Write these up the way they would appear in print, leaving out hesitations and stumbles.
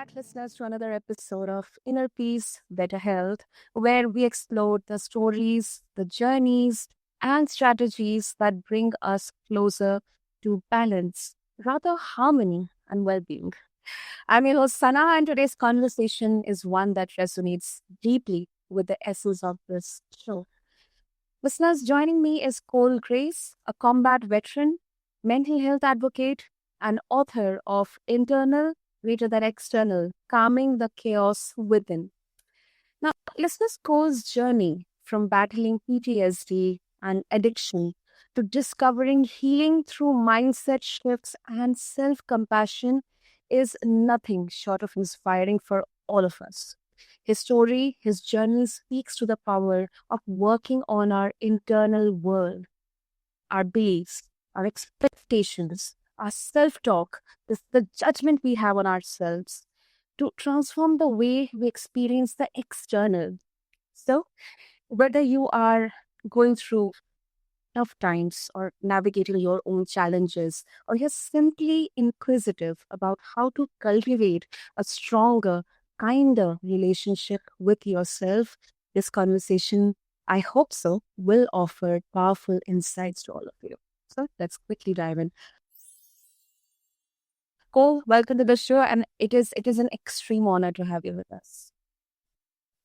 back, listeners, to another episode of Inner Peace, Better Health, where we explore the stories, the journeys, and strategies that bring us closer to balance, rather harmony and well being. I'm your host, Sana, and today's conversation is one that resonates deeply with the essence of this show. Listeners, joining me is Cole Grace, a combat veteran, mental health advocate, and author of Internal Greater Than External, Calming the Chaos Within. Now, listeners, Cole's journey from battling PTSD and addiction to discovering healing through mindset shifts and self compassion is nothing short of inspiring for all of us. His story, his journey speaks to the power of working on our internal world, our beliefs, our expectations, our self talk, the judgment we have on ourselves to transform the way we experience the external. So, whether you are going through tough times or navigating your own challenges, or you're simply inquisitive about how to cultivate a stronger, kinder relationship with yourself, this conversation, I hope so, will offer powerful insights to all of you. So let's quickly dive in. Cole, welcome to the show, and it is an extreme honor to have you with us.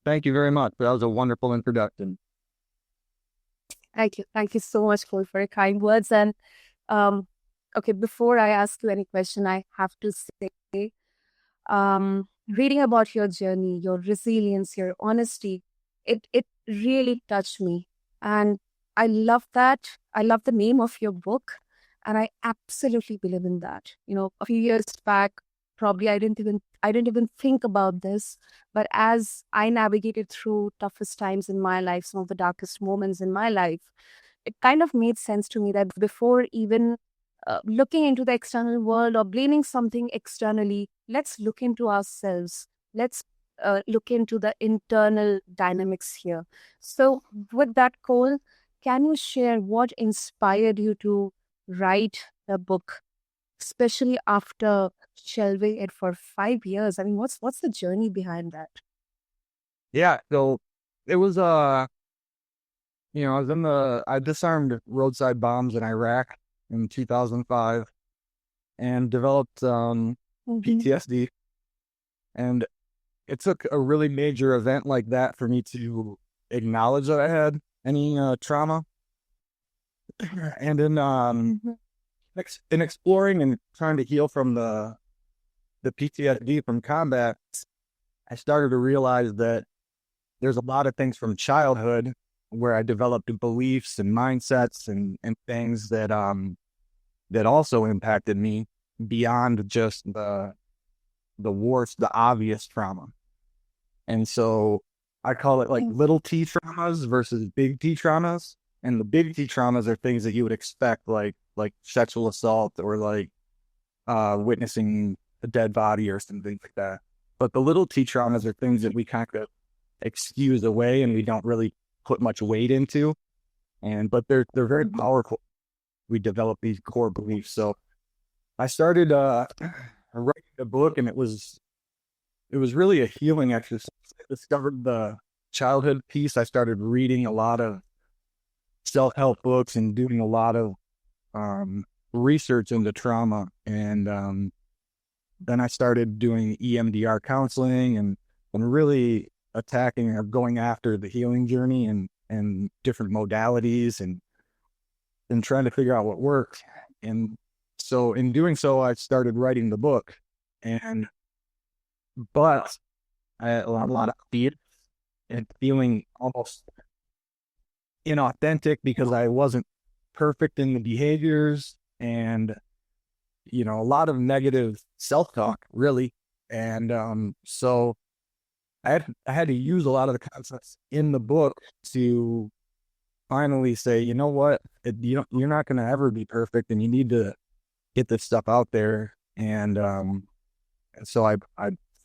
Thank you very much. That was a wonderful introduction. Thank you. Thank you so much, Cole, for your kind words. And um, okay, before I ask you any question, I have to say, reading about your journey, your resilience, your honesty, it really touched me. And I love that. I love the name of your book. And I absolutely believe in that. You know, a few years back, probably I didn't even think about this. But as I navigated through toughest times in my life, some of the darkest moments in my life, it kind of made sense to me that before even looking into the external world or blaming something externally, let's look into ourselves. Let's look into the internal dynamics here. So, with that, Cole, can you share what inspired you to write the book, especially after shelving it for 5 years? I mean, what's the journey behind that? Yeah, so it was I disarmed roadside bombs in Iraq in 2005 and developed Mm-hmm. PTSD. And it took a really major event like that for me to acknowledge that I had any trauma. And Mm-hmm. in exploring and trying to heal from the PTSD from combat, I started to realize that there's a lot of things from childhood where I developed beliefs and mindsets and things that also impacted me beyond just the worst, the obvious trauma. And so I call it like little T traumas versus big T traumas. And the big T traumas are things that you would expect, like sexual assault or like witnessing a dead body or something like that. But the little T traumas are things that we kind of excuse away and we don't really put much weight into. But they're very powerful. We develop these core beliefs. So I started writing the book, and it was really a healing exercise. I discovered the childhood piece. I started reading a lot of self-help books and doing a lot of research into trauma. And then I started doing EMDR counseling and really attacking or going after the healing journey and different modalities and trying to figure out what worked. And so in doing so, I started writing the book. But I had a lot of fear and feeling almost inauthentic because I wasn't perfect in the behaviors and, a lot of negative self-talk, really. And so I had to use a lot of the concepts in the book to finally say, you know what, you're not going to ever be perfect, and you need to get this stuff out there. And so I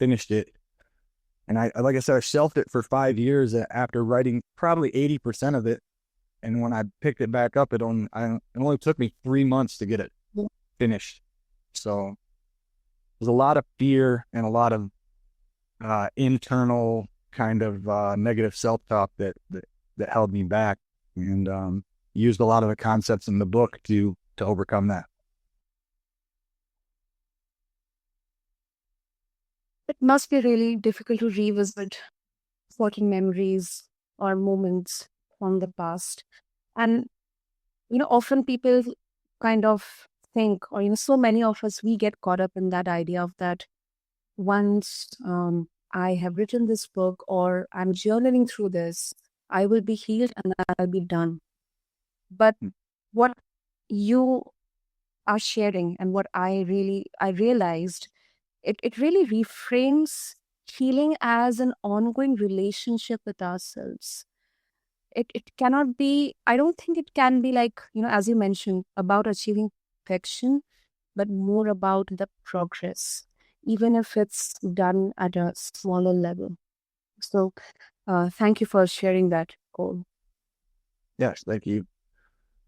finished it, and I like I said, I shelved it for 5 years after writing probably 80% of it. And when I picked it back up, it only took me 3 months to get it finished. So there's a lot of fear and a lot of internal kind of negative self-talk that held me back, and used a lot of the concepts in the book to overcome that. It must be really difficult to revisit certain memories or moments from the past. And, often people kind of think, or, so many of us, we get caught up in that idea of that once I have written this book or I'm journaling through this, I will be healed and I'll be done. But what you are sharing and what I realized, it really reframes healing as an ongoing relationship with ourselves. It cannot be, I don't think it can be like, as you mentioned, about achieving perfection, but more about the progress, even if it's done at a smaller level. So thank you for sharing that, Cole. Yes, thank you.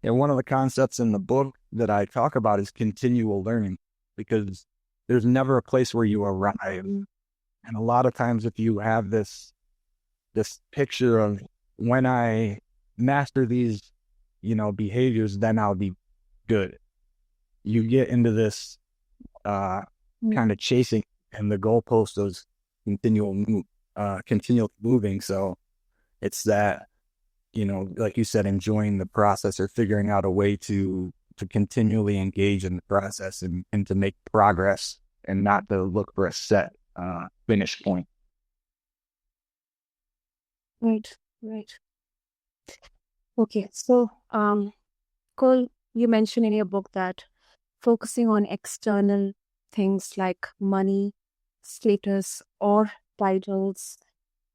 And one of the concepts in the book that I talk about is continual learning, because there's never a place where you arrive. And a lot of times, if you have this picture of when I master these, behaviors, then I'll be good, you get into this kind of chasing, and the goalpost is continual moving. So it's that, like you said, enjoying the process, or figuring out a way to continually engage in the process, and to make progress, and not to look for a set finish point. Right, right. Okay, so Cole, you mentioned in your book that focusing on external things like money, status, or titles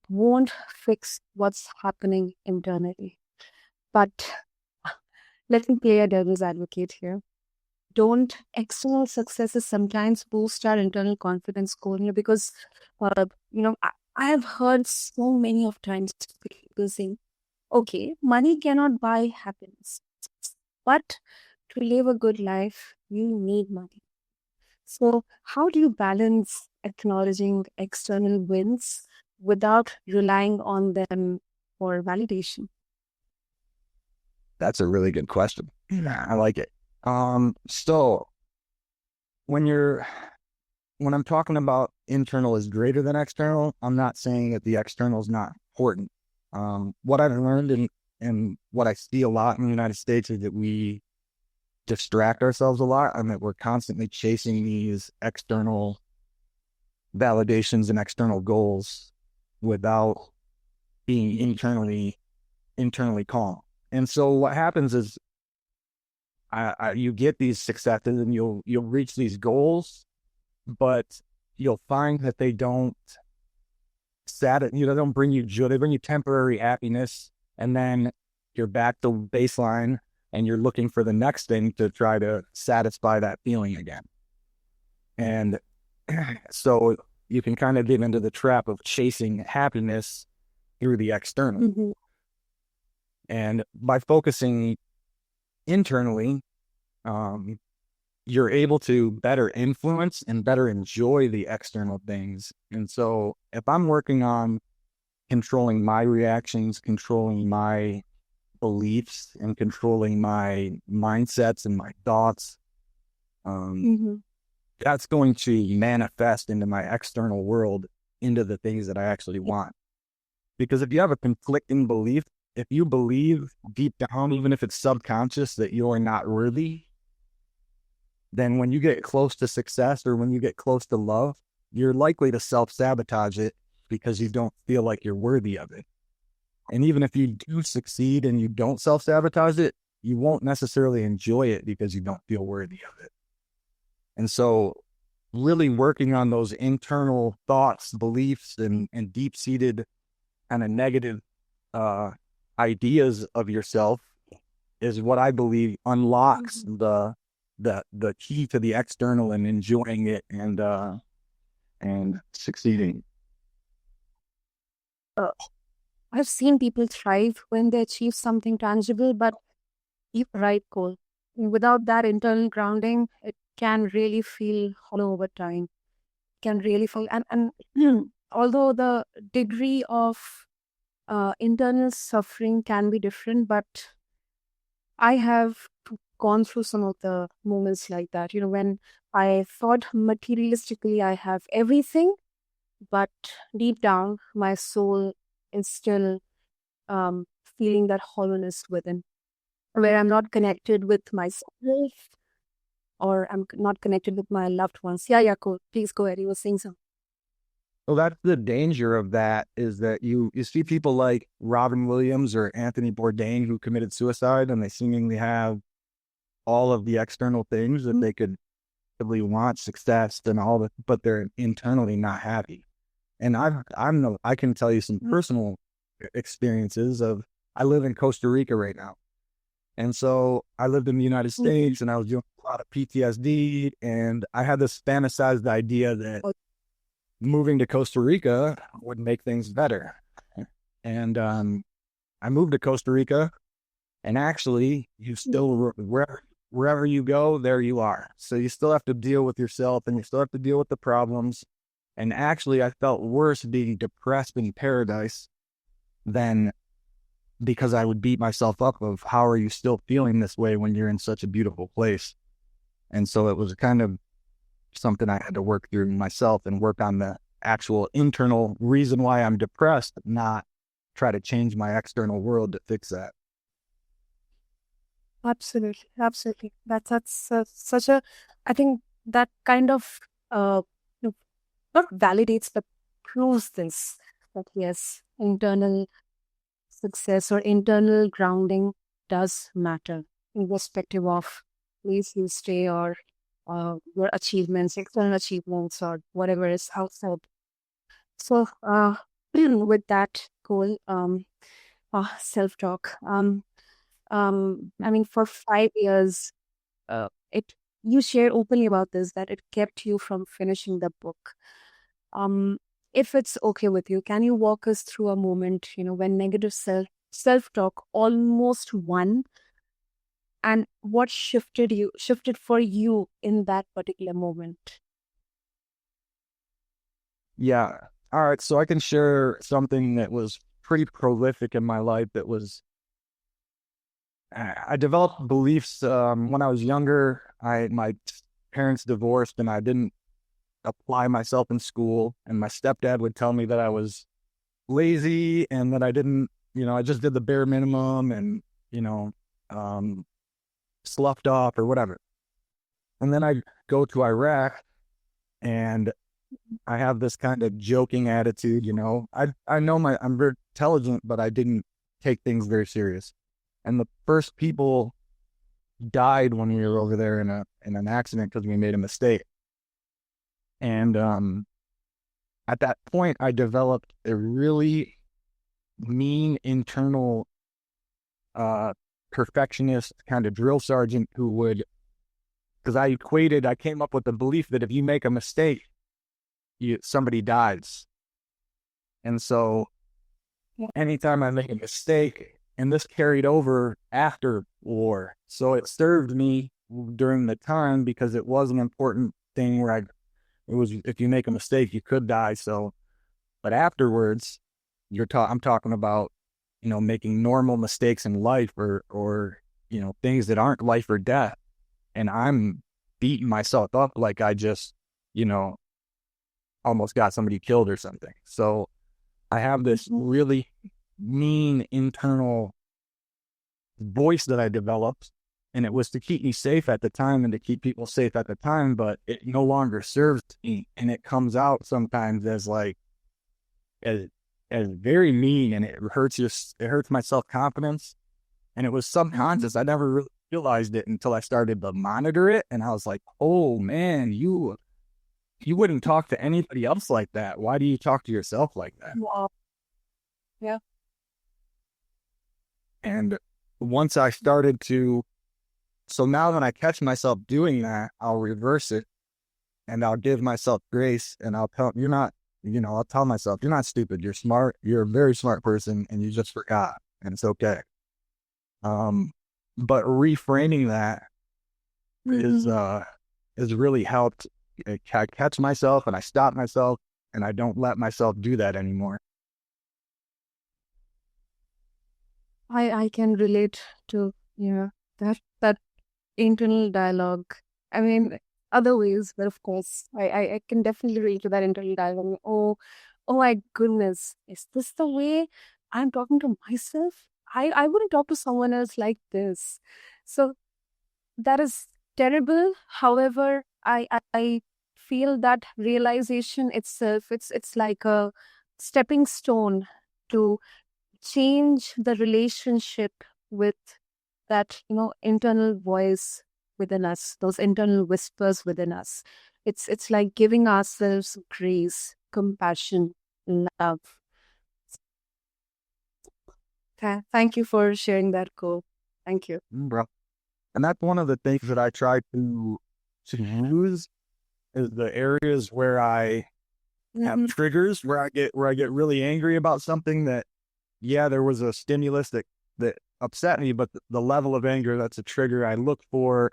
won't fix what's happening internally. But let me play a devil's advocate here. Don't external successes sometimes boost our internal confidence, Cole? Because I have heard so many of times people saying, okay, money cannot buy happiness, but to live a good life, you need money. So, how do you balance acknowledging external wins without relying on them for validation? That's a really good question. I like it. So when I'm talking about internal is greater than external, I'm not saying that the external is not important. What I've learned, and what I see a lot in the United States, is that we distract ourselves a lot, and that we're constantly chasing these external validations and external goals without being internally calm. And so what happens is, you get these successes, and you'll reach these goals, but you'll find that they don't don't bring you joy. They bring you temporary happiness, and then you're back to baseline, and you're looking for the next thing to try to satisfy that feeling again. And so you can kind of get into the trap of chasing happiness through the external. Mm-hmm. And by focusing internally, you're able to better influence and better enjoy the external things. And so if I'm working on controlling my reactions, controlling my beliefs, and controlling my mindsets and my thoughts, that's going to manifest into my external world, into the things that I actually want. Because if you have a conflicting belief, if you believe deep down, even if it's subconscious, that you're not worthy, then when you get close to success, or when you get close to love, you're likely to self-sabotage it, because you don't feel like you're worthy of it. And even if you do succeed and you don't self-sabotage it, you won't necessarily enjoy it, because you don't feel worthy of it. And so really working on those internal thoughts, beliefs, and deep-seated kind of negative ideas of yourself is what I believe unlocks the key to the external, and enjoying it, and succeeding. I've seen people thrive when they achieve something tangible, but you're right, Cole. Without that internal grounding, it can really feel hollow over time. Can really feel, and although the degree of internal suffering can be different, but I have gone through some of the moments like that. When I thought materialistically I have everything, but deep down, my soul is still feeling that hollowness within, where I'm not connected with myself or I'm not connected with my loved ones. Yeah, yeah, cool. Please go ahead. You were saying something. Well, that's the danger of that, is that you see people like Robin Williams or Anthony Bourdain who committed suicide, and they seemingly have all of the external things that they could really want, success and all that, but they're internally not happy. And I can tell you some personal experiences of, I live in Costa Rica right now. And so I lived in the United States and I was doing a lot of PTSD, and I had this fantasized idea that moving to Costa Rica would make things better. And I moved to Costa Rica, and actually you still, wherever you go, there you are. So you still have to deal with yourself and you still have to deal with the problems. And actually I felt worse being depressed in paradise than, because I would beat myself up of, how are you still feeling this way when you're in such a beautiful place? And so it was kind of something I had to work through myself and work on the actual internal reason why I'm depressed, not try to change my external world to fix that. Absolutely, absolutely. That's such a. I think that kind of you know, not validates but proves this, that yes, internal success or internal grounding does matter, irrespective of place you stay or your achievements, external achievements, or whatever is outside. So, with that goal, self talk. I mean, for 5 years, it you share openly about this, that it kept you from finishing the book. Um, if it's okay with you, can you walk us through a moment, when negative self talk almost won, and what shifted for you in that particular moment? Yeah. All right. So I can share something that was pretty prolific in my life. That was, I developed beliefs when I was younger. My parents divorced, and I didn't apply myself in school. And my stepdad would tell me that I was lazy and that I didn't, I just did the bare minimum and, you know, um, sloughed off or whatever. And then I go to Iraq, and I have this kind of joking attitude, I know I'm very intelligent, but I didn't take things very serious. And the first people died when we were over there in an accident because we made a mistake. And at that point, I developed a really mean internal perfectionist kind of drill sergeant who would, because I came up with the belief that if you make a mistake, somebody dies. And so anytime I make a mistake, and this carried over after war, so it served me during the time because it was an important thing where it was, if you make a mistake, you could die. So, but afterwards, I'm talking about, making normal mistakes in life, or things that aren't life or death, and I'm beating myself up like I just, you know, almost got somebody killed or something. So I have this really mean internal voice that I developed, and it was to keep me safe at the time and to keep people safe at the time, but it no longer serves me. And it comes out sometimes as like, as, as very mean, and it hurts my self-confidence. And it was subconscious. I never really realized it until I started to monitor it. And I was like, oh man, you wouldn't talk to anybody else like that. Why do you talk to yourself like that? Wow. Yeah. And once I started to, so now when I catch myself doing that, I'll reverse it and I'll give myself grace, and I'll tell, I'll tell myself, you're not stupid. You're smart. You're a very smart person, and you just forgot, and it's okay. But reframing that is really helped. I catch myself and I stop myself. and I don't let myself do that anymore. I can relate to, that internal dialogue. I mean, other ways, but of course, I can definitely relate to that internal dialogue. Oh my goodness, is this the way I'm talking to myself? I wouldn't talk to someone else like this. So that is terrible. However, I feel that realization itself, it's like a stepping stone to change the relationship with that, internal voice within us, those internal whispers within us. It's like giving ourselves grace, compassion, love. Thank you for sharing that, Ko. Thank you. Bro. And that's one of the things that I try to use is the areas where I have triggers, where I get really angry about something that, yeah, there was a stimulus that upset me, but the level of anger that's a trigger, I look for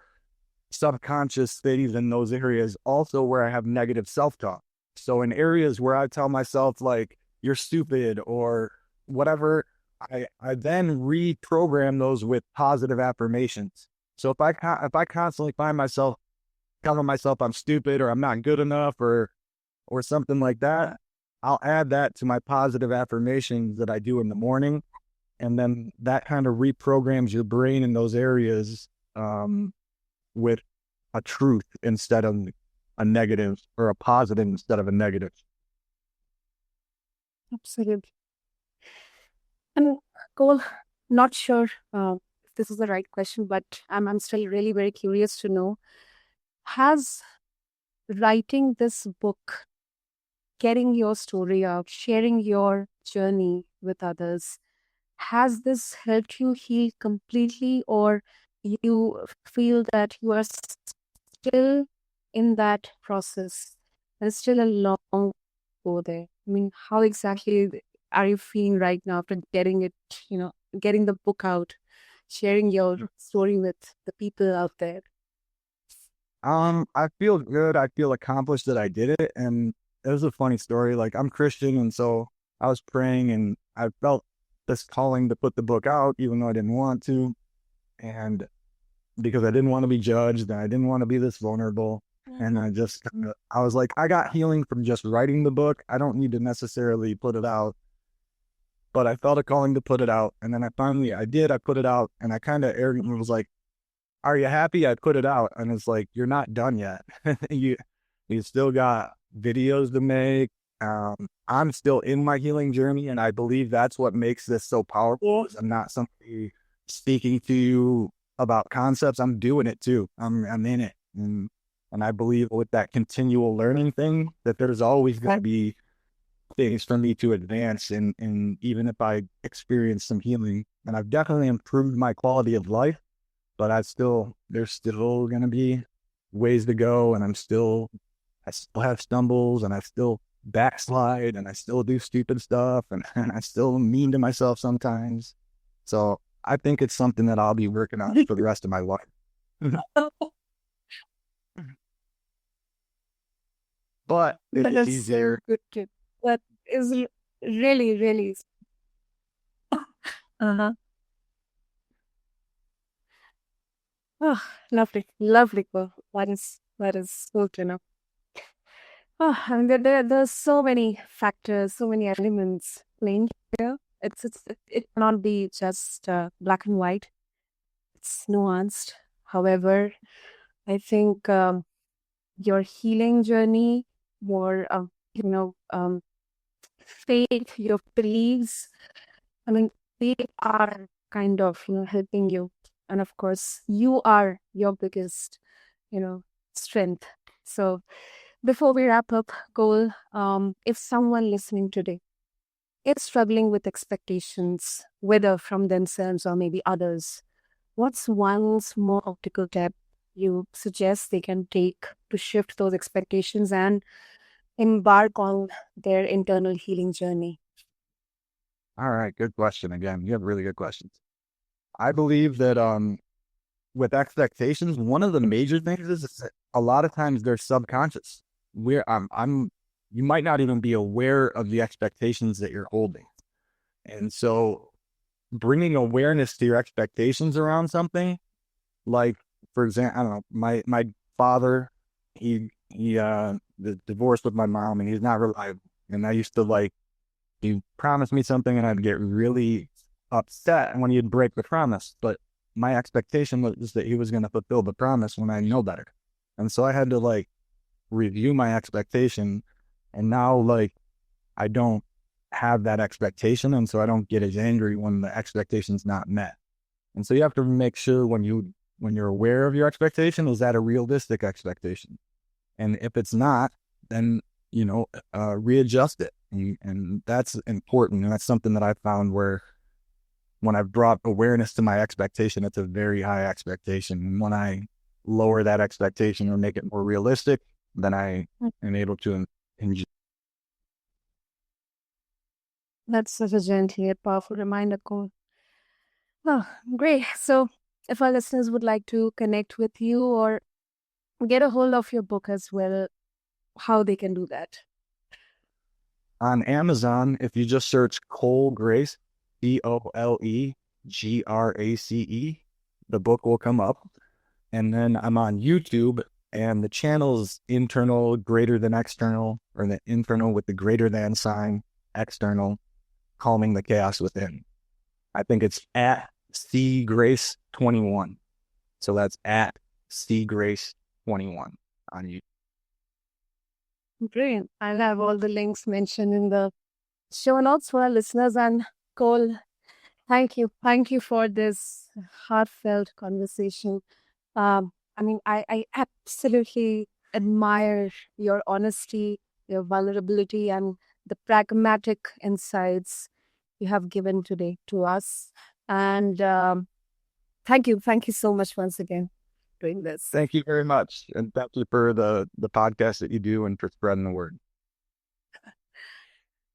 subconscious things in those areas also where I have negative self-talk. So in areas where I tell myself like you're stupid or whatever, I then reprogram those with positive affirmations. So if I constantly find myself telling myself I'm stupid or I'm not good enough or something like that, I'll add that to my positive affirmations that I do in the morning, and then that kind of reprograms your brain in those areas with a truth instead of a negative, or a positive instead of a negative. Absolutely. And Cole, not sure if this is the right question, but I'm still really very curious to know, has writing this book, getting your story out, sharing your journey with others, has this helped you heal completely, or you feel that you are still in that process? There's still a long go there. I mean, how exactly are you feeling right now after getting it, getting the book out, sharing your story with the people out there? I feel good. I feel accomplished that I did it. And it was a funny story. Like, I'm Christian, and so I was praying and I felt this calling to put the book out, even though I didn't want to. And because I didn't want to be judged and I didn't want to be this vulnerable. And I was like, I got healing from just writing the book. I don't need to necessarily put it out, but I felt a calling to put it out. And then I did, I put it out, and I kind of arrogantly was like, are you happy I put it out? And it's like, you're not done yet. you you still got videos to make. I'm still in my healing journey, and I believe that's what makes this so powerful. Is I'm not somebody speaking to you about concepts. I'm doing it too. I'm in it, and I believe with that continual learning thing that there's always going to be things for me to advance, and even if I experience some healing, and I've definitely improved my quality of life, but there's still going to be ways to go. And I still have stumbles, and I still backslide, and I still do stupid stuff, and I still mean to myself sometimes. So I think it's something that I'll be working on for the rest of my life. But That it's is so easier. good tip. That is really, really. Uh-huh. Oh, lovely, lovely, girl. That is so good enough. Oh, I mean, there's so many factors, so many elements playing here. It cannot be just black and white. It's nuanced. However, I think your healing journey, your faith, your beliefs, I mean, they are kind of, helping you. And of course, you are your biggest, strength. So before we wrap up, Goal, if someone listening today is struggling with expectations, whether from themselves or maybe others, what's one small practical step you suggest they can take to shift those expectations and embark on their internal healing journey? All right, good question again. You have really good questions. I believe that with expectations, one of the major things is that a lot of times they're subconscious. I'm you might not even be aware of the expectations that you're holding. And so bringing awareness to your expectations around something, like, for example, I don't know, my father, the divorced with my mom, and he's not reliable. And I used to, like, he promised me something and I'd get really upset when he'd break the promise. But my expectation was that he was going to fulfill the promise when I know better. And so I had to, like, review my expectation. And now, like, I don't have that expectation. And so I don't get as angry when the expectation's not met. And so you have to make sure when you're aware of your expectation, is that a realistic expectation? And if it's not, then, readjust it. And that's important. And that's something that I've found where when I've brought awareness to my expectation, it's a very high expectation. And when I lower that expectation or make it more realistic, then I am able to enjoy. That's such a gentle yet powerful reminder, Cole. Oh, great. So, if our listeners would like to connect with you or get a hold of your book as well, how they can do that? On Amazon, if you just search Cole Grace, ColeGrace, the book will come up. And then I'm on YouTube, and the channel is internal greater than external, or the internal with the greater than sign, external, calming the chaos within. I think it's at cgrace21. So that's at cgrace21 on YouTube. Brilliant. I'll have all the links mentioned in the show notes for our listeners. And Cole, thank you. Thank you for this heartfelt conversation. I absolutely admire your honesty, your vulnerability, and the pragmatic insights you have given today to us. And thank you. Thank you so much once again for doing this. Thank you very much. And thank you for the podcast that you do and for spreading the word.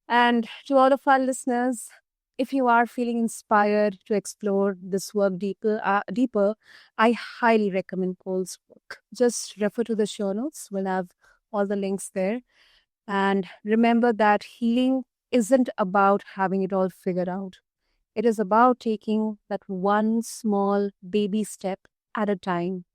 And to all of our listeners, if you are feeling inspired to explore this work deeper, I highly recommend Cole's book. Just refer to the show notes. We'll have all the links there. And remember that healing isn't about having it all figured out. It is about taking that one small baby step at a time.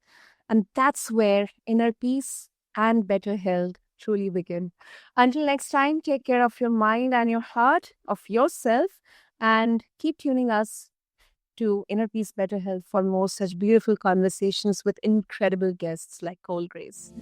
And that's where inner peace and better health truly begin. Until next time, take care of your mind and your heart, of yourself, and keep tuning us to Inner Peace, Better Health for more such beautiful conversations with incredible guests like Cole Grace.